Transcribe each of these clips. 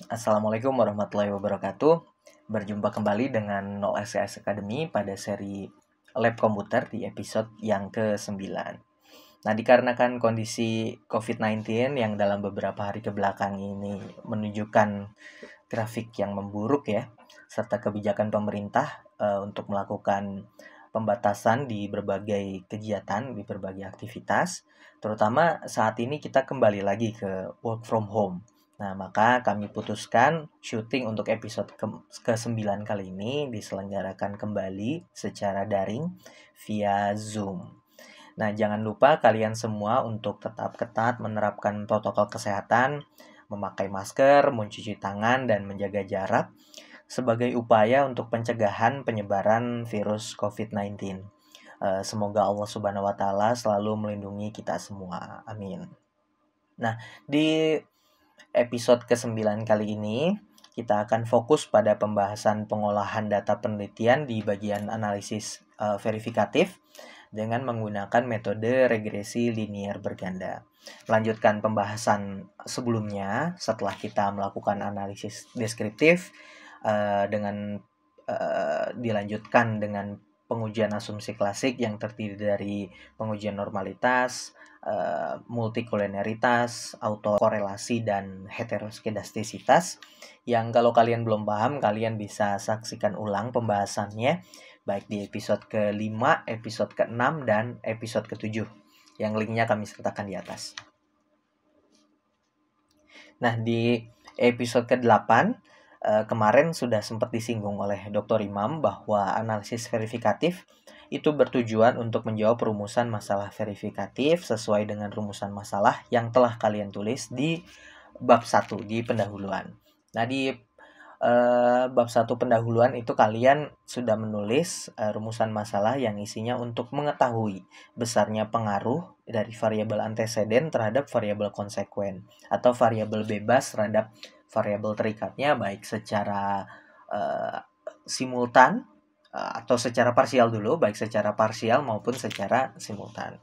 Assalamualaikum warahmatullahi wabarakatuh. Berjumpa kembali dengan 0SCS Academy pada seri Lab Komputer di episode yang ke-9. Nah, dikarenakan kondisi COVID-19 yang dalam beberapa hari kebelakang ini menunjukkan grafik yang memburuk ya, serta kebijakan pemerintah untuk melakukan pembatasan di berbagai kegiatan, di berbagai aktivitas, terutama saat ini kita kembali lagi ke work from home. Nah, maka kami putuskan syuting untuk episode ke-9 kali ini diselenggarakan kembali secara daring via Zoom. Nah, jangan lupa kalian semua untuk tetap ketat menerapkan protokol kesehatan, memakai masker, mencuci tangan, dan menjaga jarak sebagai upaya untuk pencegahan penyebaran virus COVID-19. Semoga Allah Subhanahu wa Ta'ala selalu melindungi kita semua. Amin. Nah, di episode ke-9 kali ini, kita akan fokus pada pembahasan pengolahan data penelitian di bagian analisis verifikatif dengan menggunakan metode regresi linier berganda. Melanjutkan pembahasan sebelumnya, setelah kita melakukan analisis deskriptif, dilanjutkan dengan pengujian asumsi klasik yang terdiri dari pengujian normalitas, multikoliniaritas, autokorelasi, dan heteroskedastisitas, yang kalau kalian belum paham, kalian bisa saksikan ulang pembahasannya baik di episode ke-5, episode ke-6, dan episode ke-7 yang linknya kami sertakan di atas. Nah, di episode ke-8 kemarin sudah sempat disinggung oleh Dr. Imam bahwa analisis verifikatif itu bertujuan untuk menjawab rumusan masalah verifikatif sesuai dengan rumusan masalah yang telah kalian tulis di bab 1 di pendahuluan. Nah, di bab 1 pendahuluan itu kalian sudah menulis rumusan masalah yang isinya untuk mengetahui besarnya pengaruh dari variabel anteseden terhadap variabel konsekuen atau variabel bebas terhadap variabel terikatnya baik secara simultan atau secara parsial dulu, baik secara parsial maupun secara simultan.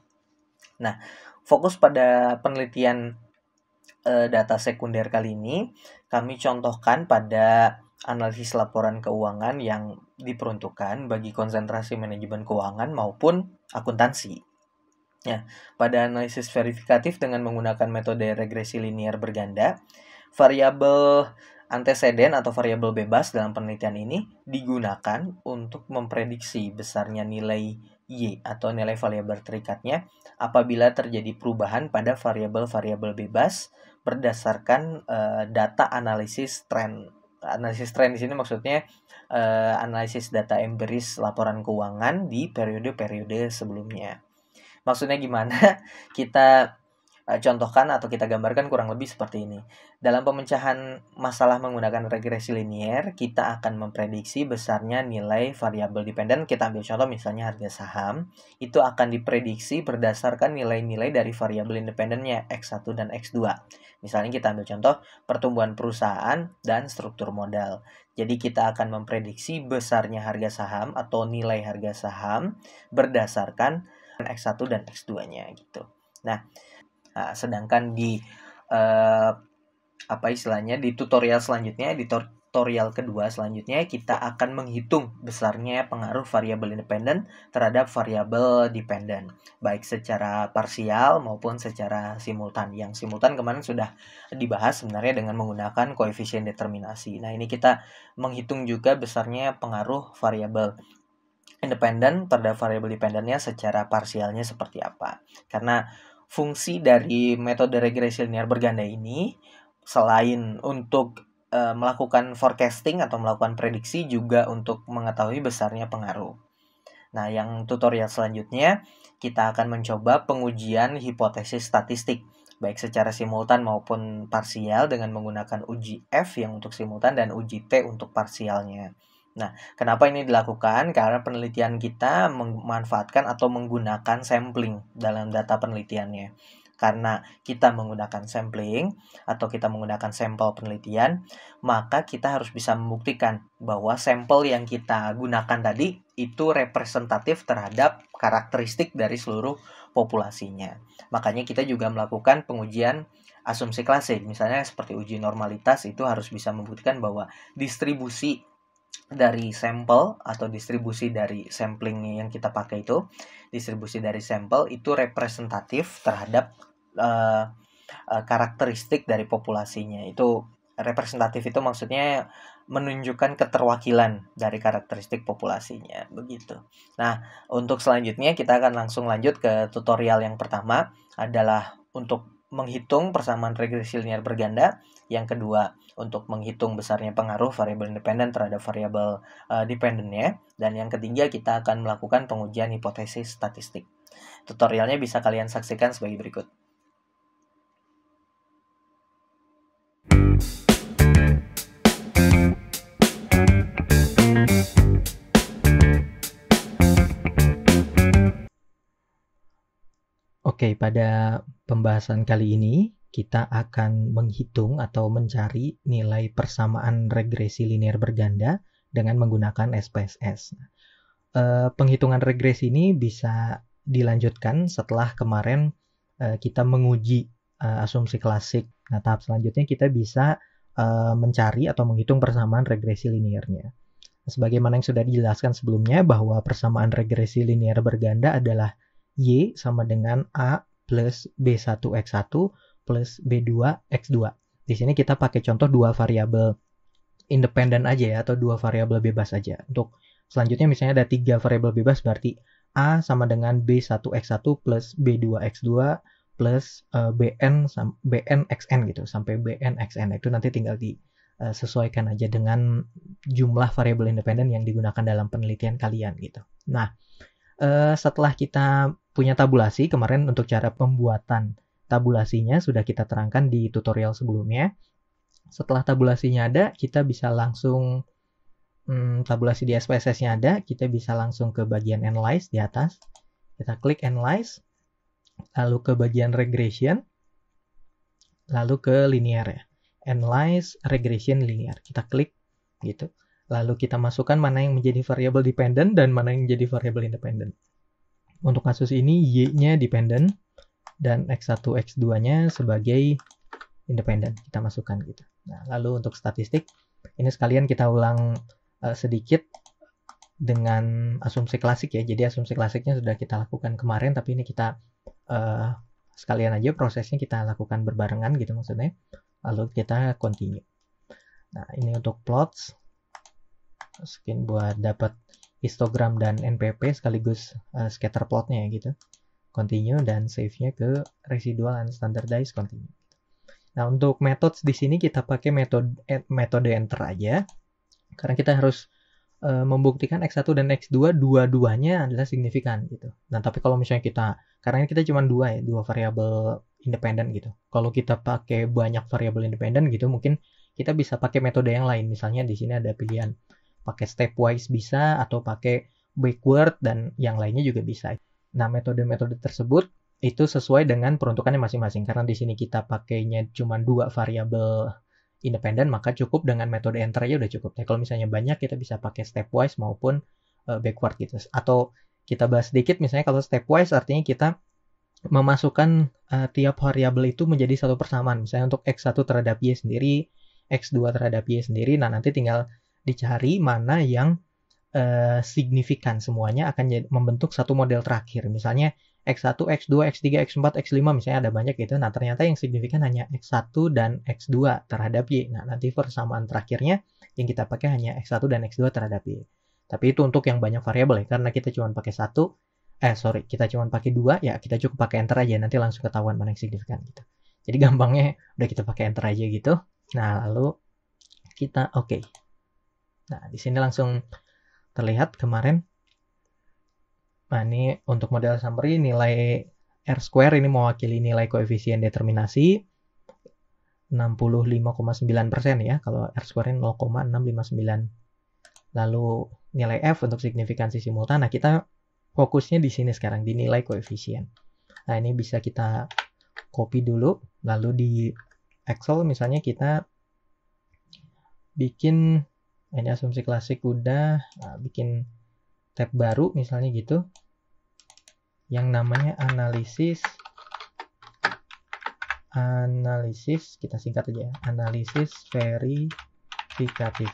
Nah, fokus pada penelitian data sekunder kali ini, kami contohkan pada analisis laporan keuangan yang diperuntukkan bagi konsentrasi manajemen keuangan maupun akuntansi. Ya, pada analisis verifikatif dengan menggunakan metode regresi linier berganda, variabel anteseden atau variabel bebas dalam penelitian ini digunakan untuk memprediksi besarnya nilai Y atau nilai variabel terikatnya apabila terjadi perubahan pada variabel-variabel bebas berdasarkan data analisis tren. Analisis tren di sini maksudnya analisis data empiris laporan keuangan di periode-periode sebelumnya. Maksudnya gimana? Kita contohkan atau kita gambarkan kurang lebih seperti ini. Dalam pemecahan masalah menggunakan regresi linier, kita akan memprediksi besarnya nilai variabel dependen. Kita ambil contoh misalnya harga saham, itu akan diprediksi berdasarkan nilai-nilai dari variabel independennya X1 dan X2. Misalnya kita ambil contoh pertumbuhan perusahaan dan struktur modal. Jadi kita akan memprediksi besarnya harga saham atau nilai harga saham berdasarkan X1 dan X2-nya gitu. Nah, sedangkan di di tutorial selanjutnya, di tutorial kedua selanjutnya kita akan menghitung besarnya pengaruh variabel independen terhadap variabel dependen, baik secara parsial maupun secara simultan. Yang simultan kemarin sudah dibahas sebenarnya dengan menggunakan koefisien determinasi. Nah, ini kita menghitung juga besarnya pengaruh variabel independen terhadap variabel dependennya secara parsialnya seperti apa. Karena fungsi dari metode regresi linier berganda ini selain untuk melakukan forecasting atau melakukan prediksi juga untuk mengetahui besarnya pengaruh. Nah, yang tutorial selanjutnya kita akan mencoba pengujian hipotesis statistik baik secara simultan maupun parsial dengan menggunakan uji F yang untuk simultan dan uji T untuk parsialnya. Nah, kenapa ini dilakukan? Karena penelitian kita memanfaatkan atau menggunakan sampling dalam data penelitiannya. Karena kita menggunakan sampling atau kita menggunakan sampel penelitian, maka kita harus bisa membuktikan bahwa sampel yang kita gunakan tadi itu representatif terhadap karakteristik dari seluruh populasinya. Makanya kita juga melakukan pengujian asumsi klasik. Misalnya seperti uji normalitas itu harus bisa membuktikan bahwa distribusi dari sampel atau distribusi dari sampling yang kita pakai itu, distribusi dari sampel itu representatif terhadap karakteristik dari populasinya. Itu representatif itu maksudnya menunjukkan keterwakilan dari karakteristik populasinya, begitu. Nah, untuk selanjutnya kita akan langsung lanjut ke tutorial yang pertama, adalah untuk menghitung persamaan regresi linear berganda. Yang kedua, untuk menghitung besarnya pengaruh variabel independen terhadap variabel dependennya. Dan yang ketiga, kita akan melakukan pengujian hipotesis statistik. Tutorialnya bisa kalian saksikan sebagai berikut. Oke, pada pembahasan kali ini kita akan menghitung atau mencari nilai persamaan regresi linear berganda dengan menggunakan SPSS. Penghitungan regresi ini bisa dilanjutkan setelah kemarin kita menguji asumsi klasik. Nah, tahap selanjutnya kita bisa mencari atau menghitung persamaan regresi linearnya. Sebagaimana yang sudah dijelaskan sebelumnya bahwa persamaan regresi linear berganda adalah Y sama dengan A plus B1X1 plus B2X2. Di sini kita pakai contoh dua variabel independen aja ya, atau dua variabel bebas aja. Untuk selanjutnya misalnya ada tiga variabel bebas, berarti A sama dengan B1X1 plus B2X2 plus BNXN gitu, sampai BNXN. Itu nanti tinggal disesuaikan aja dengan jumlah variabel independen yang digunakan dalam penelitian kalian gitu. Nah, setelah kita punya tabulasi, kemarin untuk cara pembuatan tabulasinya sudah kita terangkan di tutorial sebelumnya. Setelah tabulasinya ada, kita bisa langsung tabulasi di SPSS-nya ada, kita bisa langsung ke bagian Analyze di atas. Kita klik Analyze, lalu ke bagian Regression, lalu ke Linear ya. Analyze, Regression, Linear. Kita klik gitu. Lalu kita masukkan mana yang menjadi variabel dependent dan mana yang menjadi variabel independent. Untuk kasus ini Y-nya dependent dan X1, X2-nya sebagai independent. Kita masukkan gitu. Nah, lalu untuk statistik, ini sekalian kita ulang sedikit dengan asumsi klasik ya. Jadi asumsi klasiknya sudah kita lakukan kemarin, tapi ini kita sekalian aja prosesnya kita lakukan berbarengan gitu maksudnya. Lalu kita continue. Nah, ini untuk plots. Masukin buat dapat histogram dan NPP sekaligus scatter plotnya ya gitu. Continue dan save-nya ke residual and standardized continue. Nah, untuk methods di sini kita pakai metode enter aja. Karena kita harus membuktikan X1 dan X2 dua-duanya adalah signifikan gitu. Nah, tapi kalau misalnya karena kita cuma dua variabel independen gitu. Kalau kita pakai banyak variabel independen gitu, mungkin kita bisa pakai metode yang lain. Misalnya di sini ada pilihan pakai stepwise bisa, atau pakai backward, dan yang lainnya juga bisa. Nah, metode-metode tersebut itu sesuai dengan peruntukannya masing-masing. Karena di sini kita pakainya cuma dua variabel independen, maka cukup dengan metode enter aja udah cukup. Nah, kalau misalnya banyak, kita bisa pakai stepwise maupun backward gitu. Atau kita bahas sedikit, misalnya kalau stepwise artinya kita memasukkan tiap variabel itu menjadi satu persamaan. Misalnya untuk X1 terhadap Y sendiri, X2 terhadap Y sendiri, nah nanti tinggal dicari mana yang signifikan, semuanya akan membentuk satu model terakhir. Misalnya X1, X2, X3, X4, X5 misalnya ada banyak gitu. Nah, ternyata yang signifikan hanya X1 dan X2 terhadap Y. Nah, nanti persamaan terakhirnya yang kita pakai hanya X1 dan X2 terhadap Y. Tapi itu untuk yang banyak variabel ya. Karena kita cuma pakai kita cuma pakai dua, ya kita cukup pakai enter aja. Nanti langsung ketahuan mana yang signifikan gitu. Jadi gampangnya udah kita pakai enter aja gitu. Nah, lalu kita oke. Nah, di sini langsung terlihat kemarin. Nah, ini untuk model summary, nilai R-square ini mewakili nilai koefisien determinasi 65,9% ya. Kalau R-square ini 0,659. Lalu nilai F untuk signifikansi simultan. Nah, kita fokusnya di sini sekarang, di nilai koefisien. Nah, ini bisa kita copy dulu. Lalu di Excel misalnya kita bikin, ini asumsi klasik udah, bikin tab baru misalnya gitu, yang namanya analisis, kita singkat aja, analisis verifikatif.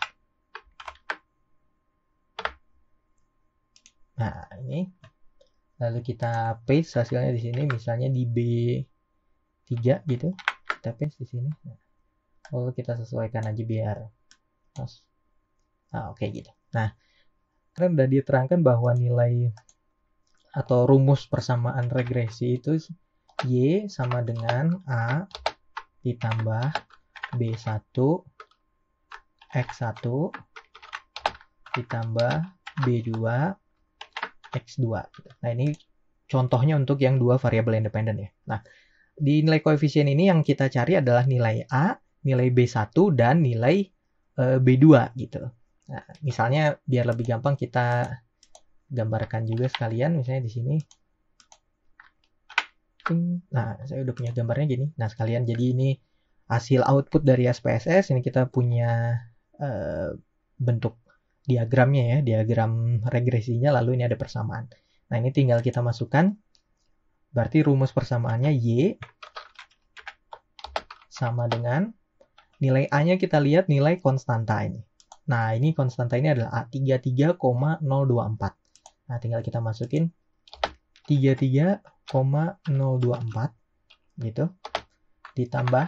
Nah, ini lalu kita paste hasilnya di sini, misalnya di B3 gitu. Kita paste di sini. Lalu kita sesuaikan aja biar pas. Oke gitu. Nah, kan udah diterangkan bahwa nilai atau rumus persamaan regresi itu Y sama dengan A ditambah B1 X1 ditambah B2 X2. Nah, ini contohnya untuk yang dua variabel independen ya. Nah, di nilai koefisien ini yang kita cari adalah nilai A, nilai B1, dan nilai B2 gitu. Nah, misalnya biar lebih gampang kita gambarkan juga sekalian, misalnya di sini. Nah, saya udah punya gambarnya gini. Nah, sekalian jadi ini hasil output dari SPSS. Ini kita punya bentuk diagramnya ya, diagram regresinya, lalu ini ada persamaan. Nah, ini tinggal kita masukkan. Berarti rumus persamaannya Y sama dengan nilai A-nya kita lihat nilai konstanta ini. Nah, ini konstanta ini adalah A, 33,024. Nah, tinggal kita masukin 33,024 gitu. Ditambah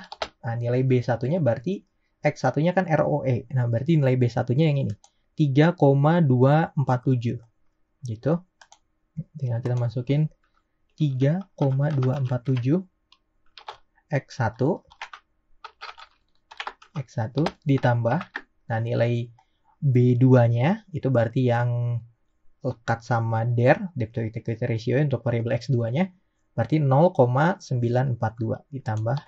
nilai B1-nya berarti X1-nya kan ROE. Nah, berarti nilai B1-nya yang ini. 3,247 gitu. Tinggal kita masukin 3,247 X1 ditambah nilai B2-nya itu berarti yang lekat sama debt to equity ratio untuk variabel X2-nya berarti 0,942 ditambah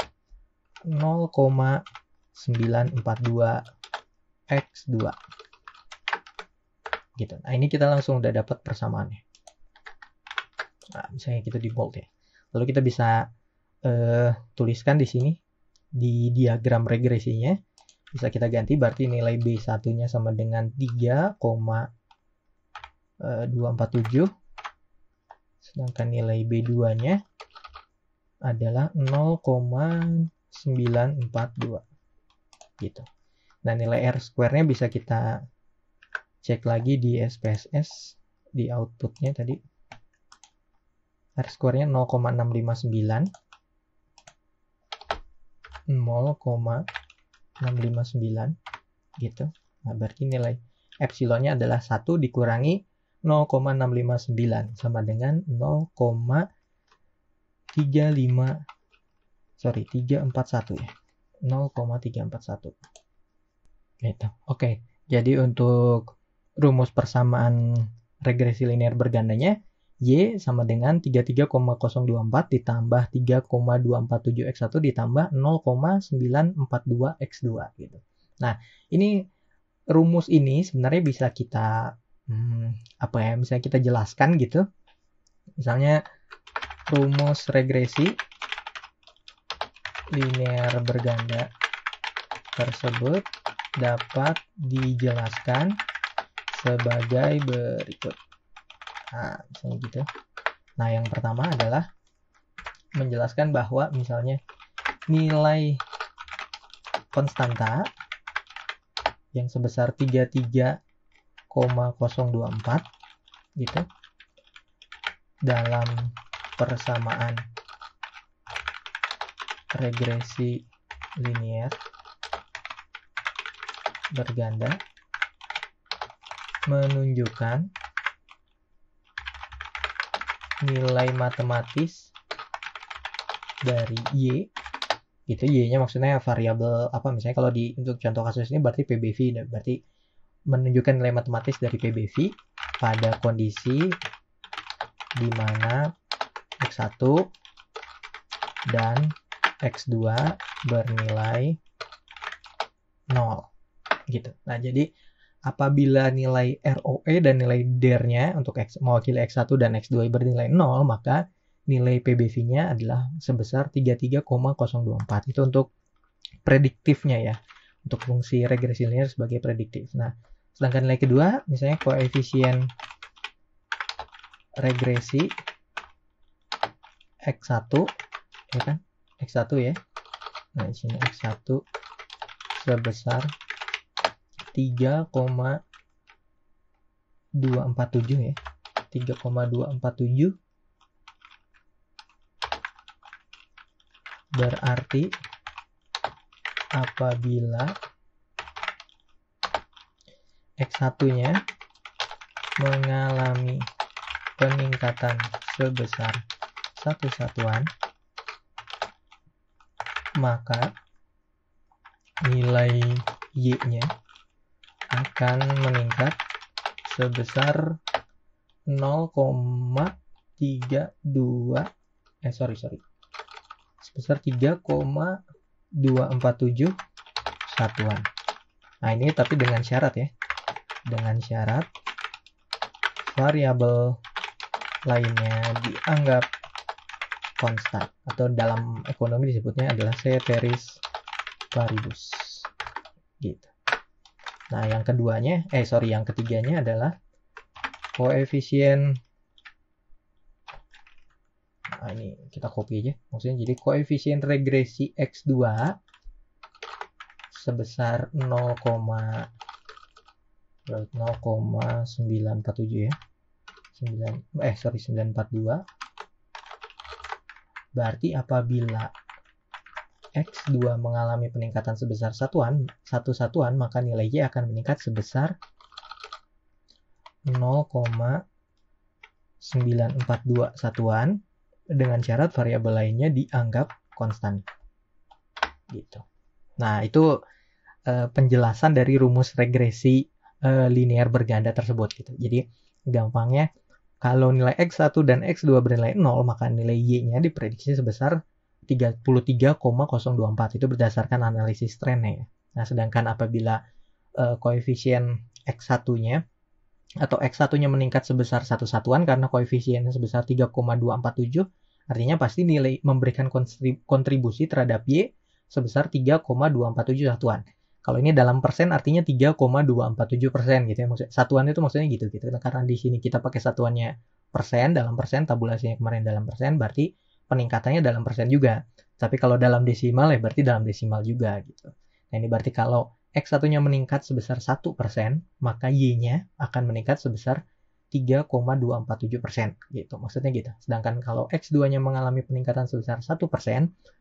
0,942 X2 gitu. Nah, ini kita langsung udah dapat persamaannya. Nah, misalnya gitu di bold ya. Lalu kita bisa tuliskan di sini di diagram regresinya. Bisa kita ganti berarti nilai B1-nya sama dengan 3,247 sedangkan nilai B2-nya adalah 0,942 gitu. Nah, nilai R square-nya bisa kita cek lagi di SPSS di outputnya tadi. R square-nya 0,659 gitu. Nah, berarti nilai epsilonnya adalah 1 dikurangi 0,659 sama dengan 341 ya. 0,341. Gitu. Oke. Jadi untuk rumus persamaan regresi linear bergandanya Y sama dengan 33,024 ditambah 3,247 X1 ditambah 0,942 X2 gitu. Nah, ini rumus ini sebenarnya bisa kita misalnya kita jelaskan gitu. Misalnya rumus regresi linear berganda tersebut dapat dijelaskan sebagai berikut. Nah, misalnya gitu. Nah, yang pertama adalah menjelaskan bahwa misalnya nilai konstanta yang sebesar 33,024 gitu dalam persamaan regresi linear berganda menunjukkan nilai matematis dari Y gitu. Y-nya maksudnya variabel apa, misalnya kalau untuk contoh kasus ini berarti PBV, berarti menunjukkan nilai matematis dari PBV pada kondisi di mana X1 dan X2 bernilai 0 gitu. Nah, jadi apabila nilai ROE dan nilai DER-nya untuk mewakili X1 dan X2 bernilai 0, maka nilai PBV-nya adalah sebesar 33,024. Itu untuk prediktifnya ya, untuk fungsi regresi linear sebagai prediktif. Nah, sedangkan nilai kedua, misalnya koefisien regresi X1, ya kan? X1 ya. Nah, di sini X1 sebesar 3,247 ya. 3,247 berarti apabila X1-nya mengalami peningkatan sebesar 1 satuan, maka nilai Y-nya akan meningkat sebesar 0,32 sebesar 3,247 satuan. Nah, ini tapi dengan syarat ya. Dengan syarat variabel lainnya dianggap konstan, atau dalam ekonomi disebutnya adalah ceteris paribus gitu. Nah, yang ketiganya adalah koefisien. Nah, ini kita copy aja. Maksudnya jadi koefisien regresi X2 sebesar 0,947 ya. 942. Berarti apabila X2 mengalami peningkatan sebesar satu satuan, maka nilai Y akan meningkat sebesar 0,942 satuan dengan syarat variabel lainnya dianggap konstan. Gitu. Nah, itu penjelasan dari rumus regresi linear berganda tersebut gitu. Jadi gampangnya, kalau nilai X1 dan X2 bernilai 0, maka nilai Y-nya diprediksi sebesar 33,024. Itu berdasarkan analisis trennya ya. Nah, sedangkan apabila koefisien X1-nya atau X1-nya meningkat sebesar 1 satuan karena koefisiennya sebesar 3,247, artinya pasti nilai memberikan kontribusi terhadap Y sebesar 3,247 satuan. Kalau ini dalam persen artinya 3,247% gitu ya. Maksudnya satuan itu maksudnya gitu. Nah, karena di sini kita pakai satuannya persen, dalam persen, tabulasinya kemarin dalam persen, berarti peningkatannya dalam persen juga. Tapi kalau dalam desimal ya berarti dalam desimal juga gitu. Nah, ini berarti kalau X1-nya meningkat sebesar 1%, maka Y-nya akan meningkat sebesar 3,247% gitu. Maksudnya gitu. Sedangkan kalau X2-nya mengalami peningkatan sebesar 1%,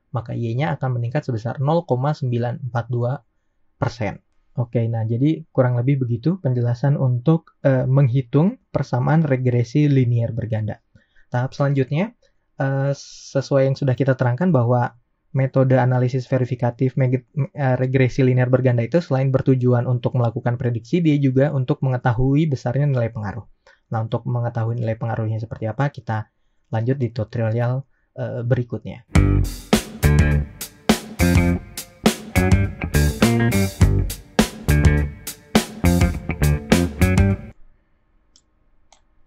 maka Y-nya akan meningkat sebesar 0,942%. Oke, nah jadi kurang lebih begitu penjelasan untuk menghitung persamaan regresi linear berganda. Tahap selanjutnya, sesuai yang sudah kita terangkan bahwa metode analisis verifikatif regresi linear berganda itu selain bertujuan untuk melakukan prediksi, dia juga untuk mengetahui besarnya nilai pengaruh. Nah, untuk mengetahui nilai pengaruhnya seperti apa, kita lanjut di tutorial berikutnya.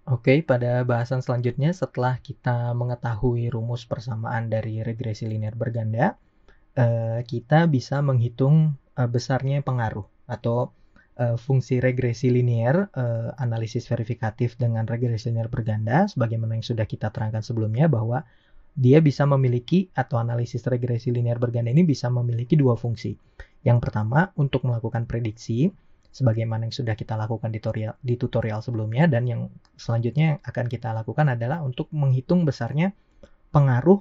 Oke, pada bahasan selanjutnya setelah kita mengetahui rumus persamaan dari regresi linear berganda, kita bisa menghitung besarnya pengaruh atau fungsi regresi linear, analisis verifikatif dengan regresi linear berganda, sebagaimana yang sudah kita terangkan sebelumnya, bahwa dia bisa memiliki, atau analisis regresi linear berganda ini bisa memiliki dua fungsi. Yang pertama, untuk melakukan prediksi, sebagaimana yang sudah kita lakukan di tutorial sebelumnya, dan yang selanjutnya yang akan kita lakukan adalah untuk menghitung besarnya pengaruh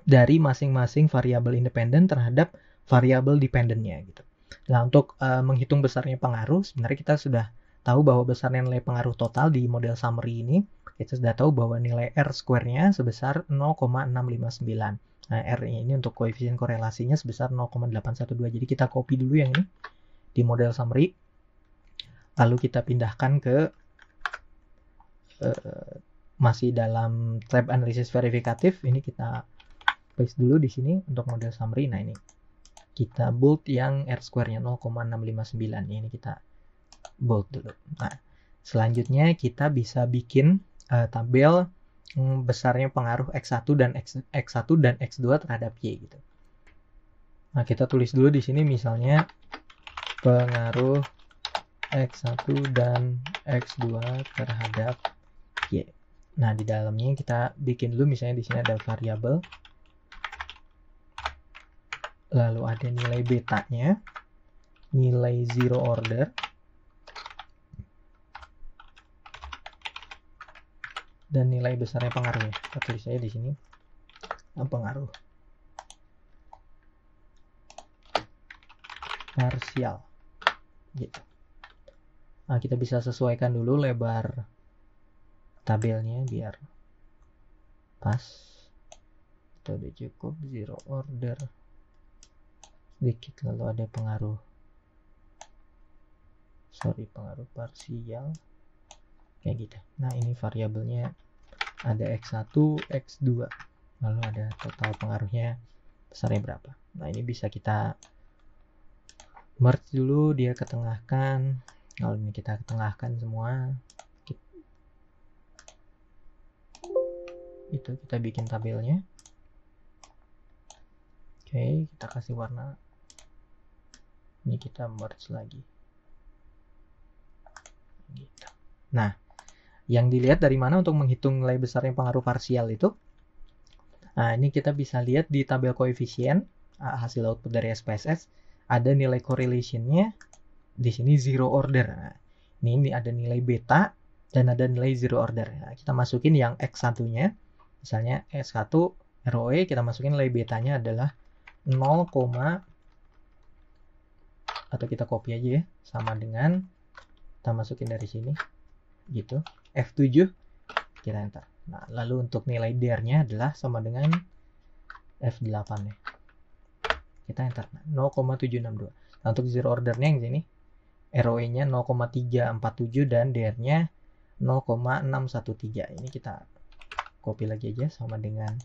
dari masing-masing variabel independen terhadap variabel dependennya gitu. Nah, untuk menghitung besarnya pengaruh, sebenarnya kita sudah tahu bahwa besarnya nilai pengaruh total di model summary ini, kita sudah tahu bahwa nilai R square-nya sebesar 0,659. Nah, R ini untuk koefisien korelasinya sebesar 0,812. Jadi kita copy dulu yang ini di model summary. Lalu kita pindahkan ke masih dalam tab analisis verifikatif. Ini kita paste dulu di sini untuk model summary. Nah, ini kita bold yang R square-nya 0,659. Ini kita bold dulu. Nah, selanjutnya kita bisa bikin tabel besarnya pengaruh X1 dan X2 terhadap Y gitu. Nah, kita tulis dulu di sini misalnya pengaruh X1 dan X2 terhadap Y. Nah, di dalamnya kita bikin dulu misalnya di sini ada variabel lalu ada nilai betanya, nilai zero order, dan nilai besarnya pengaruhnya. Kita tulis saja di sini pengaruh parsial gitu. Nah, kita bisa sesuaikan dulu lebar tabelnya biar pas. Itu udah cukup. Zero order sedikit, lalu ada pengaruh parsial kayak gitu. Nah, ini variabelnya ada X1, X2, lalu ada total pengaruhnya besarnya berapa. Nah, ini bisa kita merge dulu, dia ketengahkan. Lalu ini kita ketengahkan semua. Itu kita bikin tabelnya. Oke, kita kasih warna. Ini kita merge lagi. Gitu. Nah, yang dilihat dari mana untuk menghitung nilai besarnya pengaruh parsial itu? Nah, ini kita bisa lihat di tabel koefisien hasil output dari SPSS. Ada nilai correlation-nya di sini zero order. Nah, ini ada nilai beta dan ada nilai zero order. Nah, kita masukin yang X1-nya. Misalnya S1 ROE, kita masukin nilai betanya adalah 0, atau kita copy aja ya, sama dengan kita masukin dari sini gitu, F7, kita enter. Nah, lalu untuk nilai DR-nya adalah sama dengan F8 ya. Kita enter. 0,762. Nah, untuk zero ordernya yang sini ROE-nya 0,347 dan DR-nya 0,613. Ini kita copy lagi aja sama dengan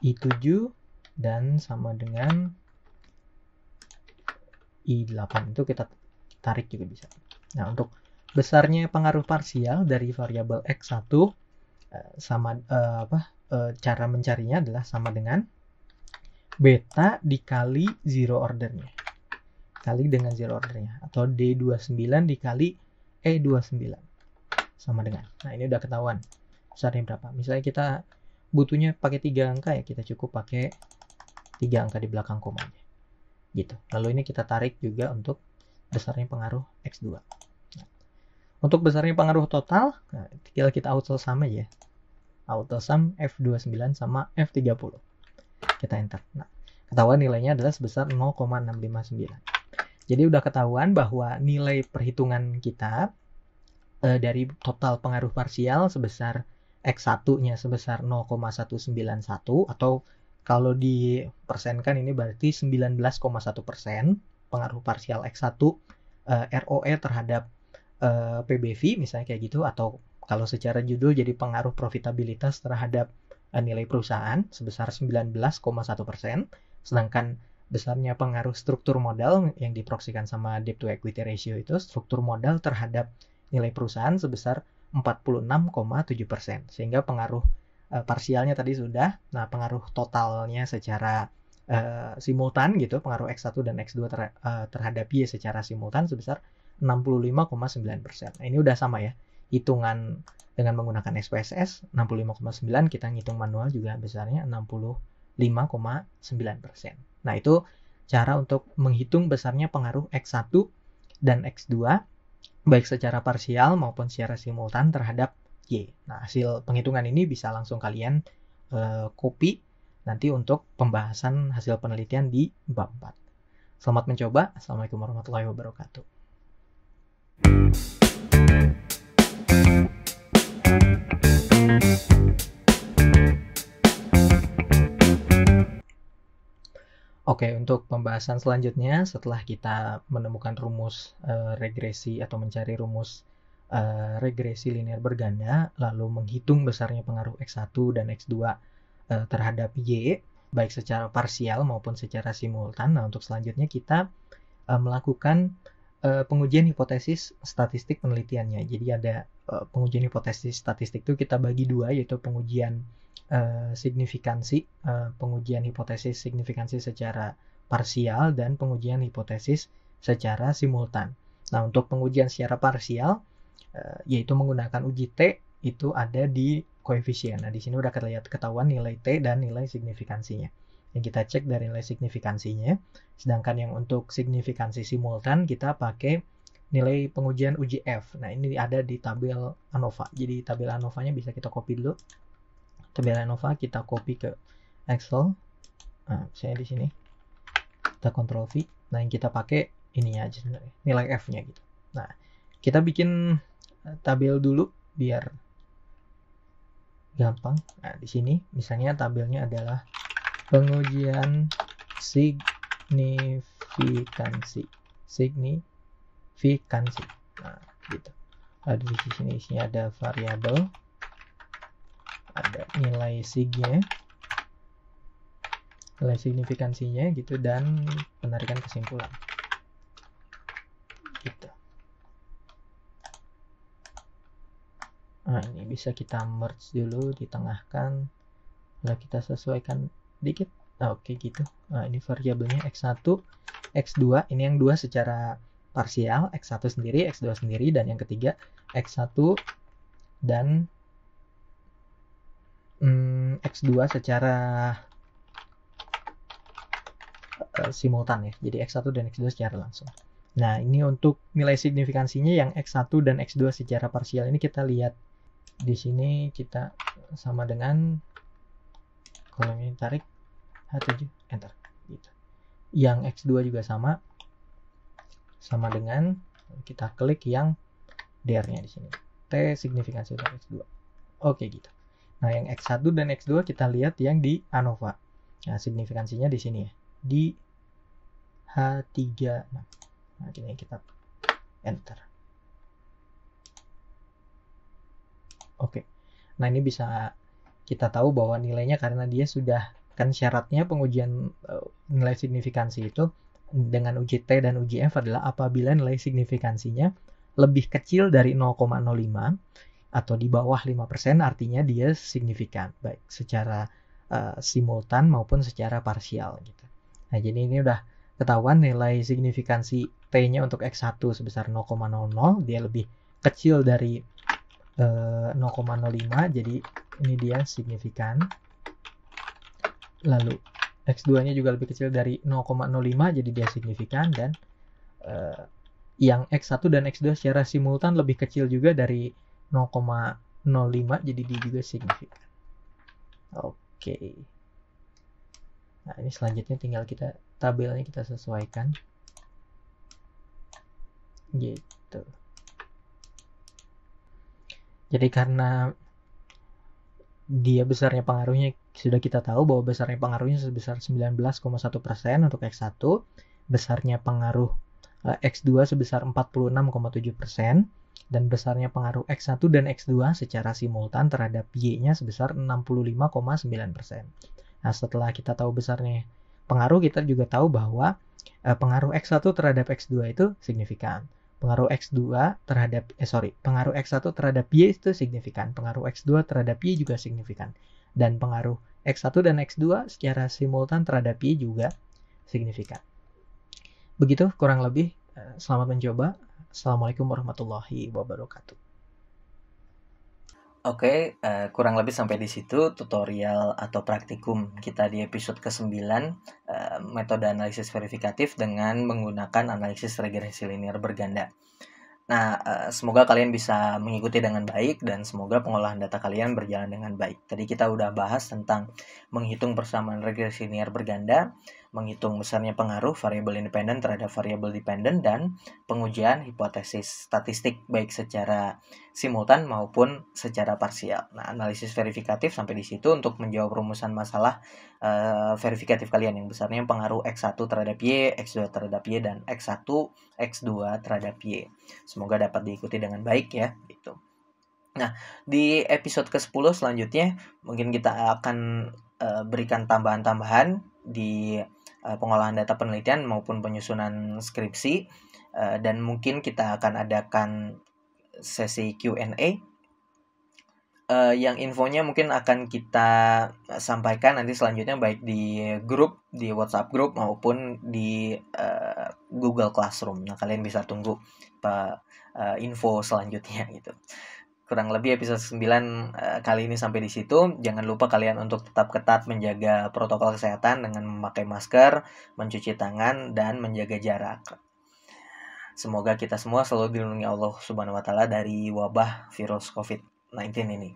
I7 dan sama dengan I8, itu kita tarik juga bisa. Nah, untuk besarnya pengaruh parsial dari variabel X1 cara mencarinya adalah sama dengan beta dikali zero ordernya kali dengan zero ordernya, atau D29 dikali E29 sama dengan. Nah, ini udah ketahuan besarnya berapa. Misalnya kita butuhnya pakai 3 angka ya, kita cukup pakai 3 angka di belakang komanya gitu. Lalu ini kita tarik juga untuk besarnya pengaruh X2. Nah, untuk besarnya pengaruh total, nah, tinggal kita autosum aja. Autosum F29 sama F30. Kita enter. Nah, ketahuan nilainya adalah sebesar 0,659. Jadi udah ketahuan bahwa nilai perhitungan kita dari total pengaruh parsial sebesar X1-nya sebesar 0,191, atau kalau dipersenkan ini berarti 19,1% pengaruh parsial X1 ROE terhadap PBV misalnya kayak gitu, atau kalau secara judul jadi pengaruh profitabilitas terhadap nilai perusahaan sebesar 19,1%, sedangkan besarnya pengaruh struktur modal yang diproksikan sama debt to equity ratio itu struktur modal terhadap nilai perusahaan sebesar 46,7%, sehingga pengaruh parsialnya tadi sudah. Nah, pengaruh totalnya secara simultan gitu, pengaruh X1 dan X2 terhadap Y secara simultan sebesar 65,9%. Nah, ini udah sama ya, hitungan dengan menggunakan SPSS 65,9, kita ngitung manual juga besarnya 65,9%. Nah, itu cara untuk menghitung besarnya pengaruh X1 dan X2 baik secara parsial maupun secara simultan terhadap Y. Nah, hasil penghitungan ini bisa langsung kalian copy nanti untuk pembahasan hasil penelitian di bab 4. Selamat mencoba. Assalamualaikum warahmatullahi wabarakatuh. Oke, untuk pembahasan selanjutnya setelah kita menemukan rumus regresi atau mencari rumus regresi linear berganda, lalu menghitung besarnya pengaruh X1 dan X2 terhadap Y, baik secara parsial maupun secara simultan. Nah, untuk selanjutnya kita melakukan pengujian hipotesis statistik penelitiannya. Jadi ada pengujian hipotesis statistik itu kita bagi dua, yaitu pengujian signifikansi, pengujian hipotesis signifikansi secara parsial dan pengujian hipotesis secara simultan. Nah, untuk pengujian secara parsial yaitu menggunakan uji T, itu ada di koefisien. Nah, di sini udah ketahuan nilai T dan nilai signifikansinya. yang kita cek dari nilai signifikansinya. Sedangkan yang untuk signifikansi simultan kita pakai nilai pengujian uji F. Nah, ini ada di tabel ANOVA. Jadi tabel ANOVA-nya bisa kita copy dulu. Tabel ANOVA kita copy ke Excel. Nah, saya di sini. Kita Ctrl V. Nah, yang kita pakai ininya aja sebenarnya, nilai F-nya gitu. Nah, kita bikin tabel dulu biar gampang. Nah, di sini misalnya tabelnya adalah pengujian signifikansi. Nah, gitu. Lalu di sini isinya ada variabel, ada nilai signya, nilai signifikansinya gitu, dan penarikan kesimpulan. Gitu. Nah, ini bisa kita merge dulu, ditengahkan, lalu kita sesuaikan dikit. Nah, oke gitu. Nah, ini variabelnya X1, X2, ini yang 2 secara parsial, X1 sendiri, X2 sendiri, dan yang ketiga X1 dan X2 secara simultan ya. Jadi X1 dan X2 secara langsung. Nah, ini untuk nilai signifikansinya yang X1 dan X2 secara parsial ini kita lihat di sini, kita sama dengan kolom ini tarik H7 enter gitu. Yang X2 juga sama dengan, kita klik yang DR-nya di sini. T signifikansi untuk X2. Oke gitu. Nah, yang X1 dan X2 kita lihat yang di ANOVA. Nah, signifikansinya di sini ya. Di H36. Nah, ini kita enter. Oke. Nah, ini bisa kita tahu bahwa nilainya karena dia sudah, kan syaratnya pengujian nilai signifikansi itu dengan uji T dan uji F adalah apabila nilai signifikansinya lebih kecil dari 0,05 atau di bawah 5%, artinya dia signifikan, baik secara simultan maupun secara parsial gitu. Nah, jadi ini udah ketahuan nilai signifikansi T-nya untuk X1 sebesar 0,00, dia lebih kecil dari 0,05, jadi ini dia signifikan. Lalu X2-nya juga lebih kecil dari 0,05, jadi dia signifikan. Dan yang X1 dan X2 secara simultan lebih kecil juga dari 0,05, jadi dia juga signifikan. Oke. Nah, ini selanjutnya tinggal kita tabelnya kita sesuaikan. Gitu. Jadi karena dia besarnya pengaruhnya, sudah kita tahu bahwa besarnya pengaruhnya sebesar 19,1% untuk X1, besarnya pengaruh X2 sebesar 46,7%, dan besarnya pengaruh X1 dan X2 secara simultan terhadap Y-nya sebesar 65,9%. Nah, setelah kita tahu besarnya pengaruh, kita juga tahu bahwa pengaruh X1 terhadap X2 itu signifikan. Pengaruh X1 terhadap Y itu signifikan. Pengaruh X2 terhadap Y juga signifikan. Dan pengaruh X1 dan X2 secara simultan terhadap Y juga signifikan. Begitu kurang lebih. Selamat mencoba. Assalamualaikum warahmatullahi wabarakatuh. Oke, kurang lebih sampai di situ tutorial atau praktikum kita di episode ke-9, metode analisis verifikatif dengan menggunakan analisis regresi linear berganda. Nah, semoga kalian bisa mengikuti dengan baik dan semoga pengolahan data kalian berjalan dengan baik. Tadi kita udah bahas tentang menghitung persamaan regresi linear berganda, menghitung besarnya pengaruh variabel independen terhadap variabel dependen, dan pengujian hipotesis statistik baik secara simultan maupun secara parsial. Nah, analisis verifikatif sampai di situ untuk menjawab rumusan masalah verifikatif kalian yang besarnya pengaruh X1 terhadap Y, X2 terhadap Y, dan X1, X2 terhadap Y. Semoga dapat diikuti dengan baik ya, gitu. Nah, di episode ke-10 selanjutnya mungkin kita akan berikan tambahan-tambahan di pengolahan data penelitian maupun penyusunan skripsi, dan mungkin kita akan adakan sesi Q&A yang infonya mungkin akan kita sampaikan nanti selanjutnya baik di grup, di WhatsApp grup maupun di Google Classroom. Nah, kalian bisa tunggu info selanjutnya gitu. kurang lebih episode 9 kali ini sampai di situ. Jangan lupa kalian untuk tetap ketat menjaga protokol kesehatan dengan memakai masker, mencuci tangan, dan menjaga jarak. Semoga kita semua selalu dilindungi Allah Subhanahu wa taala dari wabah virus COVID-19 ini.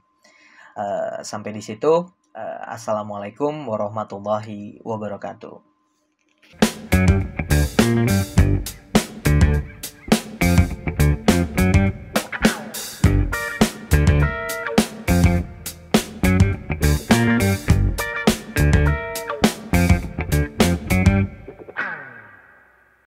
Sampai di situ. Assalamualaikum warahmatullahi wabarakatuh.